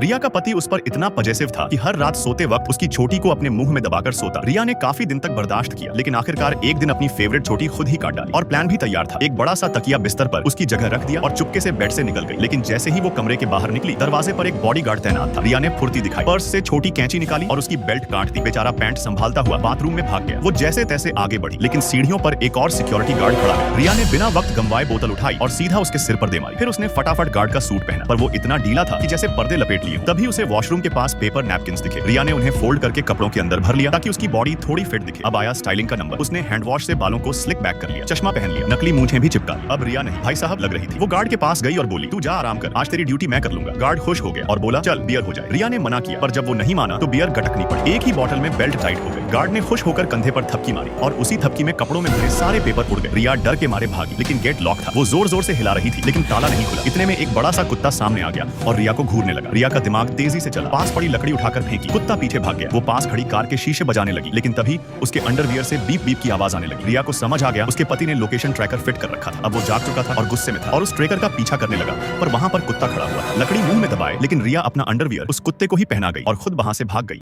रिया का पति उस पर इतना पजेसिव था कि हर रात सोते वक्त उसकी छोटी को अपने मुंह में दबाकर सोता। रिया ने काफी दिन तक बर्दाश्त किया, लेकिन आखिरकार एक दिन अपनी फेवरेट छोटी खुद ही काट डाली। और प्लान भी तैयार था। एक बड़ा सा तकिया बिस्तर पर उसकी जगह रख दिया और चुपके से बेड से निकल गई। लेकिन जैसे ही वो कमरे के बाहर निकली, दरवाजे पर एक बॉडीगार्ड तैनात था। रिया ने फुर्ती दिखाई, पर्स से छोटी कैंची निकाली और उसकी बेल्ट काट दी। बेचारा पैंट संभालता हुआ बाथरूम में भाग गया। वो जैसे तैसे आगे बढ़ी, लेकिन सीढ़ियों पर एक और सिक्योरिटी गार्ड खड़ा है। रिया ने बिना वक्त गंवाए बोतल उठाई और सीधा उसके सिर पर दे मारी। फिर उसने फटाफट गार्ड का सूट पहना, पर वो इतना ढीला था कि जैसे पर्दे लपेट लिए। तभी उसे वॉशरूम के पास पेपर नैपकिंस दिखे। रिया ने उन्हें फोल्ड करके कपड़ों के अंदर भर लिया ताकि उसकी बॉडी थोड़ी फिट दिखे। अब आया स्टाइलिंग का नंबर। उसने हैंड वॉश से बालों को स्लिक बैक कर लिया, चश्मा पहन लिया, नकली मूंछें भी चिपका ली। अब रिया नहीं, भाई साहब लग रही थी। वो गार्ड के पास गई और बोली, तू जा आराम कर, आज तेरी ड्यूटी मैं कर लूंगा। गार्ड खुश हो गया और बोला, चल बियर हो जाए। रिया ने मना किया, पर जब वो नहीं माना तो बियर गटकनी पड़ी। एक ही बोतल में बेल्ट टाइट हो गई। गार्ड ने खुश होकर कंधे पर थपकी मारी और उसी थपकी में कपड़ों में भरे सारे पेपर उड़ गए। रिया डर के मारे भागी, लेकिन गेट लॉक था। वो जोर जोर से हिला रही थी, लेकिन ताला नहीं खुला। इतने में एक बड़ा सा कुत्ता सामने आ गया और रिया को घूरने लगा। रिया का दिमाग तेजी से चला, पास पड़ी लकड़ी उठाकर फेंकी। कुत्ता पीछे भाग गया। वो पास खड़ी कार के शीशे बजाने लगी, लेकिन तभी उसके अंडरवियर से बीप बीप की आवाज आने लगी। रिया को समझ आ गया उसके पति ने लोकेशन ट्रैकर फिट कर रखा था। अब वो जाग चुका था और गुस्से में था और उस ट्रैकर का पीछा करने लगा, पर वहां पर कुत्ता खड़ा हुआ था। लकड़ी मुंह में दबाए, लेकिन रिया अपना अंडरवियर उस कुत्ते को ही पहना गई और खुद वहां से भाग गई।